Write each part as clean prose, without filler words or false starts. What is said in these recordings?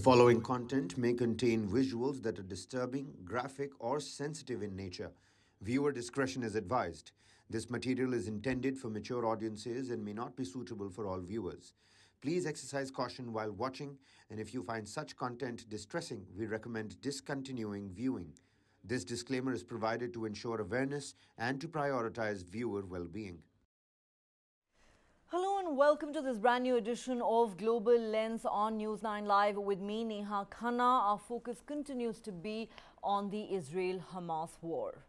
following content may contain visuals that are disturbing, graphic, or sensitive in nature. Viewer discretion is advised. This material is intended for mature audiences and may not be suitable for all viewers. Please exercise caution while watching, and if you find such content distressing, we recommend discontinuing viewing. This disclaimer is provided to ensure awareness and to prioritize viewer well-being. Hello and welcome to this brand new edition of Global Lens on News9 Live with me, Neha Khanna. Our focus continues to be on the Israel-Hamas war.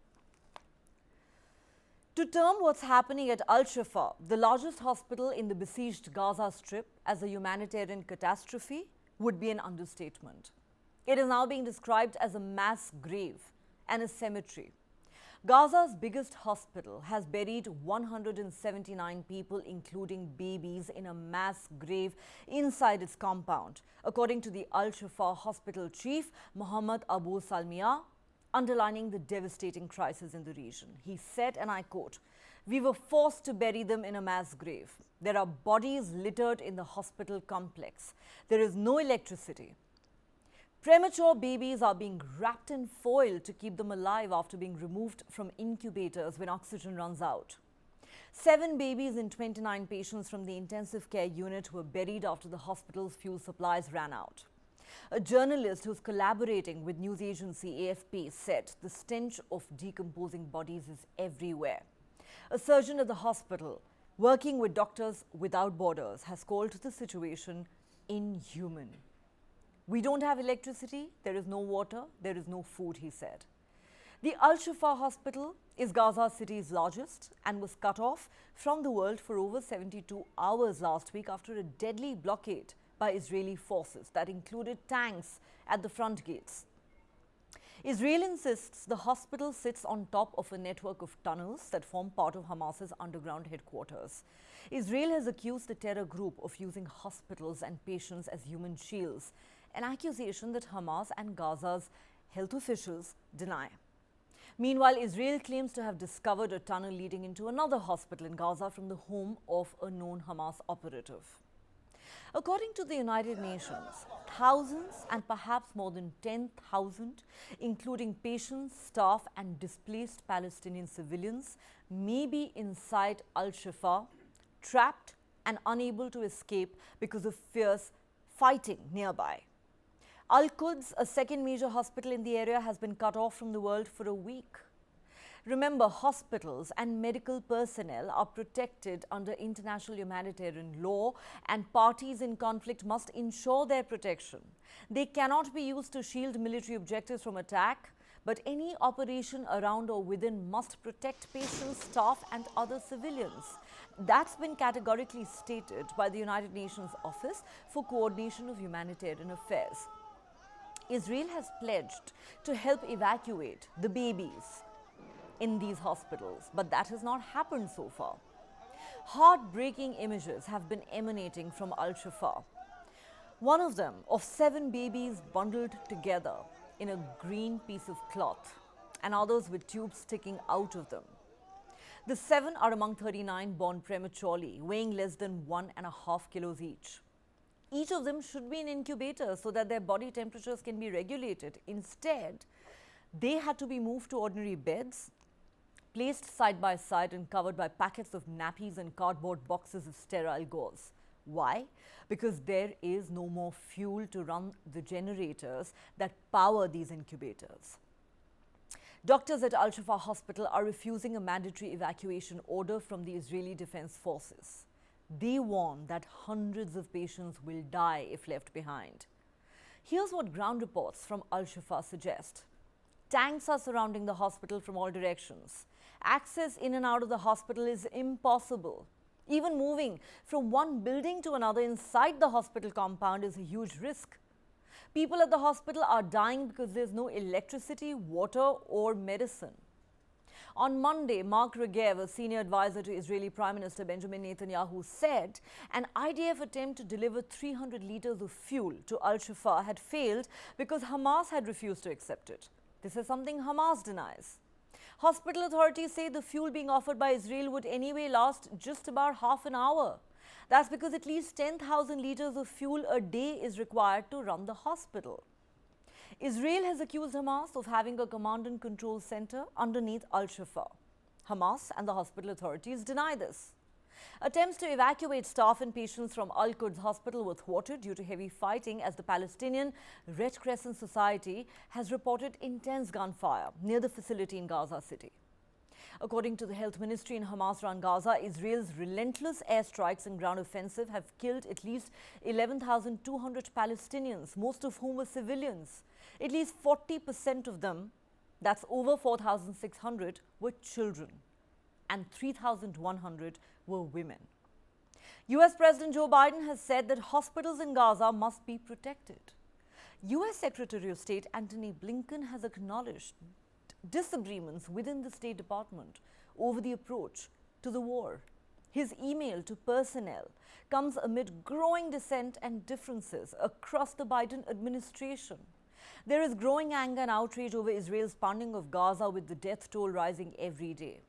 To term what's happening at Al-Shifa, the largest hospital in the besieged Gaza Strip, as a humanitarian catastrophe would be an understatement. It is now being described as a mass grave and a cemetery. Gaza's biggest hospital has buried 179 people, including babies, in a mass grave inside its compound, according to the Al-Shifa Hospital chief, Mohammed Abu Salmiya, underlining the devastating crisis in the region. He said, and I quote, "We were forced to bury them in a mass grave. There are bodies littered in the hospital complex. There is no electricity. Premature babies are being wrapped in foil to keep them alive after being removed from incubators when oxygen runs out. 7 babies and 29 patients from the intensive care unit were buried after the hospital's fuel supplies ran out." A journalist who's collaborating with news agency AFP said the stench of decomposing bodies is everywhere. A surgeon at the hospital, working with Doctors Without Borders, has called the situation inhuman. "We don't have electricity, there is no water, there is no food," he said. The Al-Shifa Hospital is Gaza City's largest and was cut off from the world for over 72 hours last week after a deadly blockade by Israeli forces that included tanks at the front gates. Israel insists the hospital sits on top of a network of tunnels that form part of Hamas's underground headquarters. Israel has accused the terror group of using hospitals and patients as human shields, an accusation that Hamas and Gaza's health officials deny. Meanwhile, Israel claims to have discovered a tunnel leading into another hospital in Gaza from the home of a known Hamas operative. According to the United Nations, thousands and perhaps more than 10,000, including patients, staff and displaced Palestinian civilians, may be inside Al-Shifa, trapped and unable to escape because of fierce fighting nearby. Al-Quds, a second major hospital in the area, has been cut off from the world for a week. Remember, hospitals and medical personnel are protected under international humanitarian law, and parties in conflict must ensure their protection. They cannot be used to shield military objectives from attack, but any operation around or within must protect patients, staff and other civilians. That's been categorically stated by the United Nations Office for Coordination of Humanitarian Affairs. Israel has pledged to help evacuate the babies in these hospitals, but that has not happened so far. Heartbreaking images have been emanating from Al-Shifa. One of them of 7 babies bundled together in a green piece of cloth, and others with tubes sticking out of them. The 7 are among 39 born prematurely, weighing less than 1.5 kilos each. Each of them should be in incubators so that their body temperatures can be regulated. Instead, they had to be moved to ordinary beds, placed side by side and covered by packets of nappies and cardboard boxes of sterile gauze. Why? Because there is no more fuel to run the generators that power these incubators. Doctors at Al-Shifa Hospital are refusing a mandatory evacuation order from the Israeli Defense Forces. They warn that hundreds of patients will die if left behind. Here's what ground reports from Al-Shifa suggest. Tanks are surrounding the hospital from all directions. Access in and out of the hospital is impossible. Even moving from one building to another inside the hospital compound is a huge risk. People at the hospital are dying because there's no electricity, water or medicine. On Monday, Mark Regev, a senior advisor to Israeli Prime Minister Benjamin Netanyahu, said an IDF attempt to deliver 300 liters of fuel to Al-Shifa had failed because Hamas had refused to accept it. This is something Hamas denies. Hospital authorities say the fuel being offered by Israel would anyway last just about half an hour. That's because at least 10,000 liters of fuel a day is required to run the hospital. Israel has accused Hamas of having a command and control center underneath Al-Shifa. Hamas and the hospital authorities deny this. Attempts to evacuate staff and patients from Al-Quds Hospital were thwarted due to heavy fighting as the Palestinian Red Crescent Society has reported intense gunfire near the facility in Gaza City. According to the health ministry in Hamas-run Gaza, Israel's relentless airstrikes and ground offensive have killed at least 11,200 Palestinians, most of whom were civilians. At least 40% of them, that's over 4,600, were children, and 3,100 were women. US President Joe Biden has said that hospitals in Gaza must be protected. US Secretary of State Antony Blinken has acknowledged disagreements within the State Department over the approach to the war. His email to personnel comes amid growing dissent and differences across the Biden administration. There is growing anger and outrage over Israel's pounding of Gaza, with the death toll rising every day.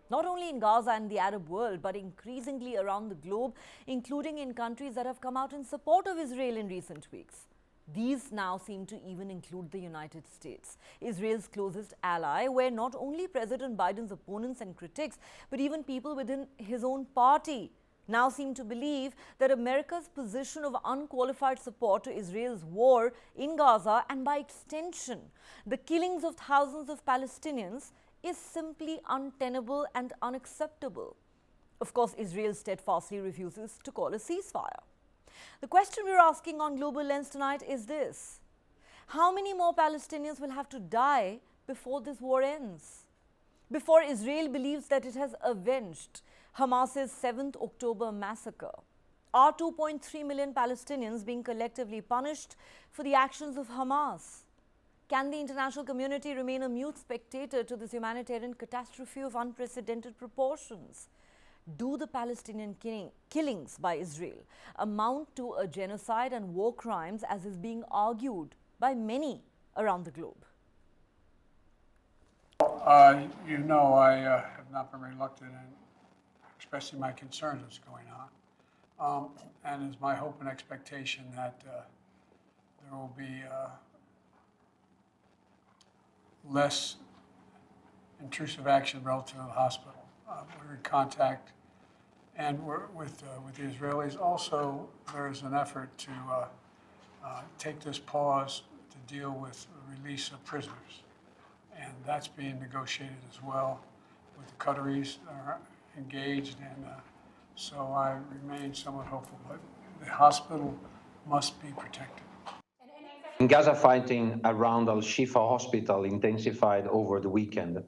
Not only in Gaza and the Arab world, but increasingly around the globe, including in countries that have come out in support of Israel in recent weeks. These now seem to even include the United States, Israel's closest ally, where not only President Biden's opponents and critics, but even people within his own party now seem to believe that America's position of unqualified support to Israel's war in Gaza, and by extension, the killings of thousands of Palestinians, is simply untenable and unacceptable. Of course, Israel steadfastly refuses to call a ceasefire. The question we're asking on Global Lens tonight is this: how many more Palestinians will have to die before this war ends? Before Israel believes that it has avenged Hamas's 7th October massacre? Are 2.3 million Palestinians being collectively punished for the actions of Hamas? Can the international community remain a mute spectator to this humanitarian catastrophe of unprecedented proportions? Do the Palestinian killings by Israel amount to a genocide and war crimes, as is being argued by many around the globe? I have not been reluctant in expressing my concerns what's going on. And it's my hope and expectation that there will be less intrusive action relative to the hospital. We're in contact and we're with the Israelis. Also, there's an effort to take this pause to deal with the release of prisoners. And that's being negotiated as well with the Qataris are engaged. And so I remain somewhat hopeful, but the hospital must be protected. In Gaza, fighting around Al-Shifa Hospital intensified over the weekend.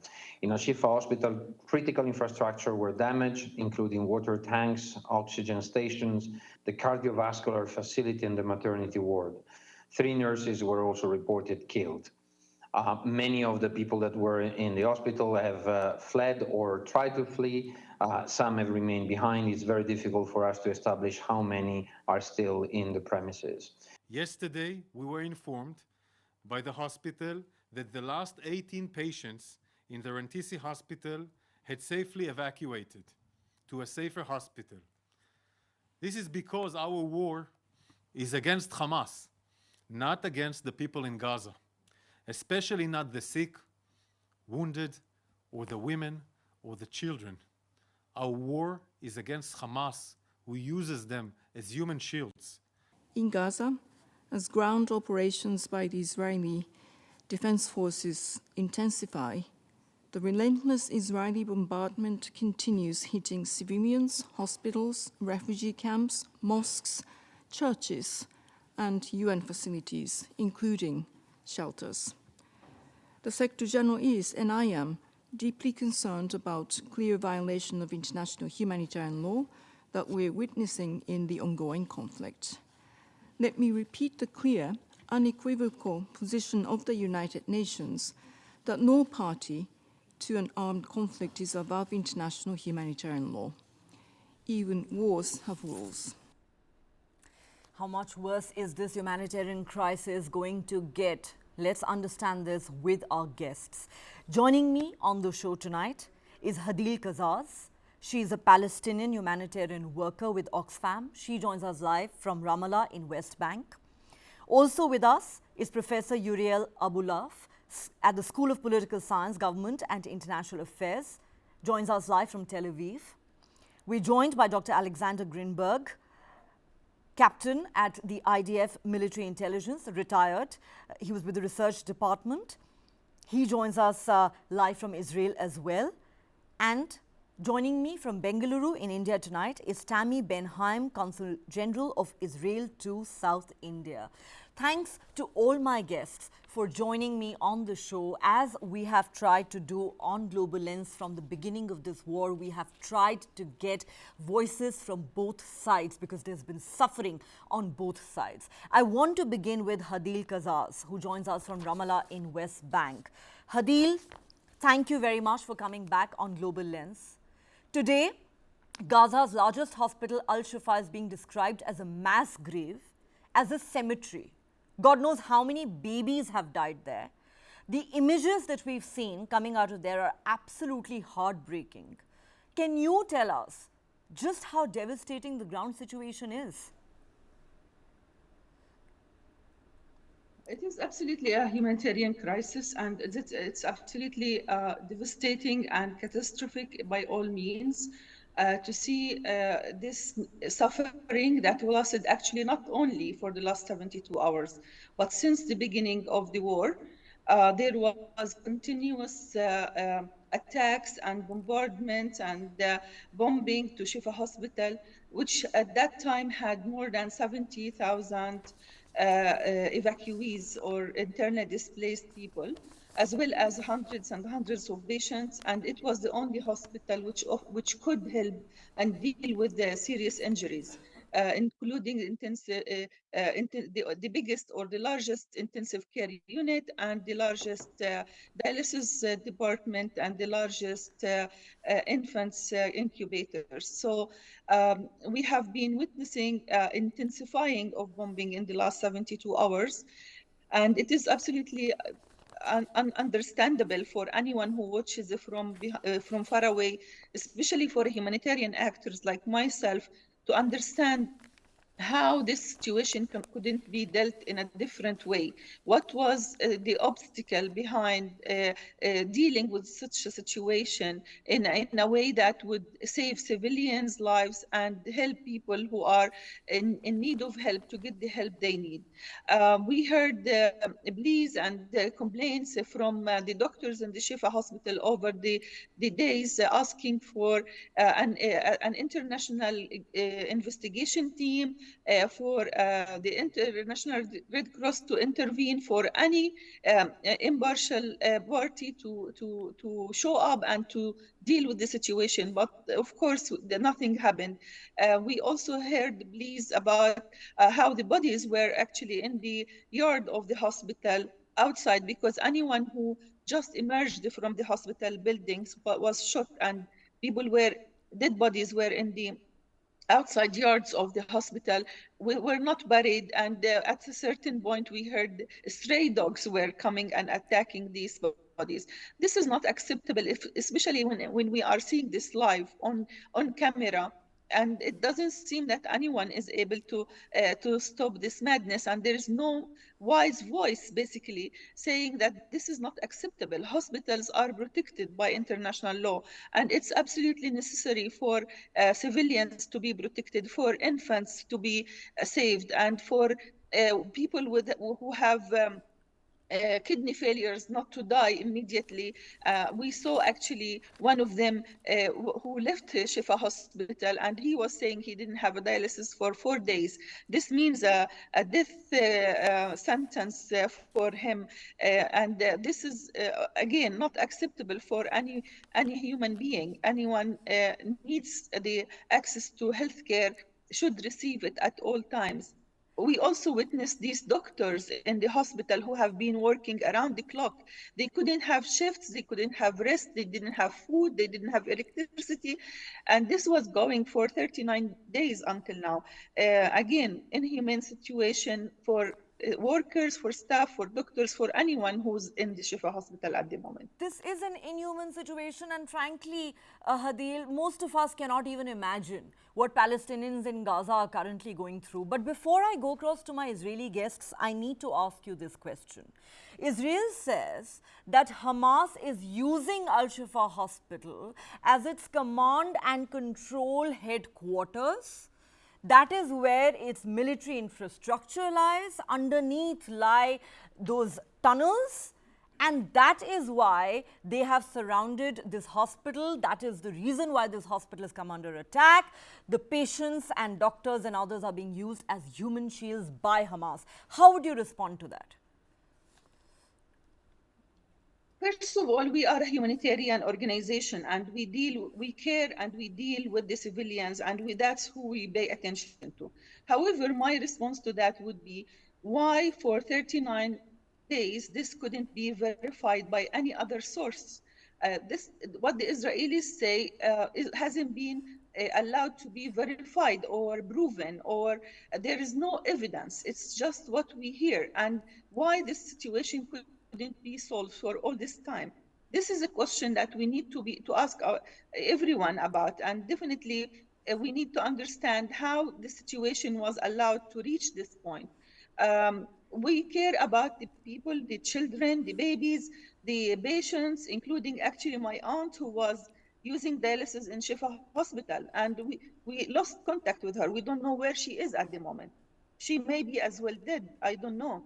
In Al-Shifa Hospital, critical infrastructure were damaged, including water tanks, oxygen stations, the cardiovascular facility, and the maternity ward. 3 nurses were also reported killed. Many of the people that were in the hospital have fled or tried to flee. Some have remained behind. It's very difficult for us to establish how many are still in the premises. Yesterday, we were informed by the hospital that the last 18 patients in the Rantisi hospital had safely evacuated to a safer hospital. This is because our war is against Hamas, not against the people in Gaza, especially not the sick, wounded, or the women, or the children. Our war is against Hamas, who uses them as human shields. In Gaza, as ground operations by the Israeli Defense Forces intensify, the relentless Israeli bombardment continues, hitting civilians, hospitals, refugee camps, mosques, churches, and UN facilities, including shelters. The Secretary General is, and I am, deeply concerned about clear violation of international humanitarian law that we're witnessing in the ongoing conflict. Let me repeat the clear, unequivocal position of the United Nations that no party to an armed conflict is above international humanitarian law. Even wars have rules. How much worse is this humanitarian crisis going to get? Let's understand this with our guests. Joining me on the show tonight is Hadeel Qazzaz, She is a Palestinian humanitarian worker with Oxfam. She joins us live from Ramallah in West Bank. Also with us is Professor Uriel Abulaf at the School of Political Science, Government and International Affairs, joins us live from Tel Aviv. We're joined by Dr. Alexander Grinberg, captain at the IDF Military Intelligence, retired. He was with the research department. He joins us live from Israel as well. And joining me from Bengaluru in India tonight is Tammy Benheim, Consul General of Israel to South India. Thanks to all my guests for joining me on the show. As we have tried to do on Global Lens from the beginning of this war, we have tried to get voices from both sides because there's been suffering on both sides. I want to begin with Hadeel Qazzaz, who joins us from Ramallah in West Bank. Hadeel, thank you very much for coming back on Global Lens. Today, Gaza's largest hospital, Al-Shifa, is being described as a mass grave, as a cemetery. God knows how many babies have died there. The images that we've seen coming out of there are absolutely heartbreaking. Can you tell us just how devastating the ground situation is? It is absolutely a humanitarian crisis, and it's absolutely devastating and catastrophic by all means. To see this suffering that lasted actually not only for the last 72 hours, but since the beginning of the war, there was continuous attacks and bombardment and bombing to Shifa Hospital, which at that time had more than 70,000 evacuees or internally displaced people, as well as hundreds and hundreds of patients, and it was the only hospital which could help and deal with the serious injuries, including the biggest or the largest intensive care unit and the largest dialysis department and the largest infants incubators. So we have been witnessing intensifying of bombing in the last 72 hours, and it is absolutely understandable for anyone who watches from far away, especially for humanitarian actors like myself, to understand how this situation couldn't be dealt in a different way. What was the obstacle behind dealing with such a situation in a way that would save civilians' lives and help people who are in need of help to get the help they need? We heard pleas and complaints from the doctors in the Shifa Hospital over the days asking for an international investigation team, for the International Red Cross to intervene, for any impartial party to show up and to deal with the situation. But of course, nothing happened. We also heard pleas about how the bodies were actually in the yard of the hospital outside, because anyone who just emerged from the hospital buildings was shot, and dead bodies were in the outside yards of the hospital. We were not buried, and at a certain point we heard stray dogs were coming and attacking these bodies. This is not acceptable, especially when we are seeing this live on camera, and it doesn't seem that anyone is able to stop this madness, and there is no wise voice basically saying that this is not acceptable. Hospitals are protected by international law, and it's absolutely necessary for civilians to be protected, for infants to be saved, and for people who have kidney failures not to die immediately. We saw actually one of them who left Shifa Hospital, and he was saying he didn't have a dialysis for 4 days. This means a death sentence for him, and this is again not acceptable for any human being. Anyone needs the access to healthcare should receive it at all times. We also witnessed these doctors in the hospital who have been working around the clock. They couldn't have shifts, they couldn't have rest, they didn't have food, they didn't have electricity. And this was going for 39 days until now. Again, inhumane situation for workers, for staff, for doctors, for anyone who's in the Shifa hospital at the moment. This is an inhuman situation, and frankly, Hadeel, most of us cannot even imagine what Palestinians in Gaza are currently going through. But before I go across to my Israeli guests, I need to ask you this question. Israel says that Hamas is using Al-Shifa Hospital as its command and control headquarters. That is where its military infrastructure lies. Underneath lie those tunnels. And that is why they have surrounded this hospital. That is the reason why this hospital has come under attack. The patients and doctors and others are being used as human shields by Hamas. How would you respond to that? First of all, we are a humanitarian organization, and we care and we deal with the civilians, and that's who we pay attention to. However, my response to that would be, why for 39 days this couldn't be verified by any other source? What the Israelis say hasn't been allowed to be verified or proven, or there is no evidence. It's just what we hear. And why this situation couldn't be solved for all this time? This is a question that we need to ask everyone about, and definitely we need to understand how the situation was allowed to reach this point. We care about the people, the children, the babies, the patients, including actually my aunt who was using dialysis in Shifa Hospital, and we lost contact with her. We don't know where she is at the moment. She may be as well dead, I don't know.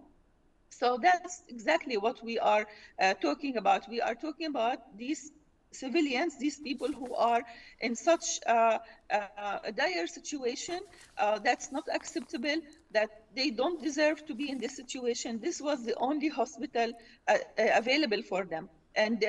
So that's exactly what we are talking about. We are talking about these civilians, these people who are in such a dire situation that's not acceptable, that they don't deserve to be in this situation. This was the only hospital available for them. And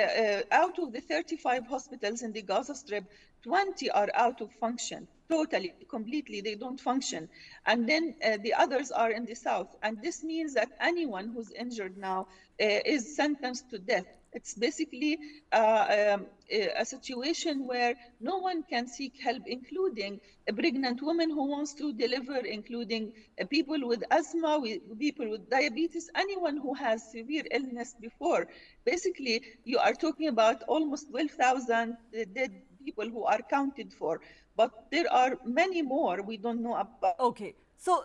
out of the 35 hospitals in the Gaza Strip, 20 are out of function, totally, completely, they don't function. And then the others are in the south. And this means that anyone who's injured now is sentenced to death. It's basically a situation where no one can seek help, including a pregnant woman who wants to deliver, including people with asthma, people with diabetes, anyone who has severe illness before. Basically, you are talking about almost 12,000 dead people who are counted for. But there are many more we don't know about. Okay, so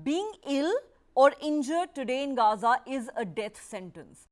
being ill or injured today in Gaza is a death sentence.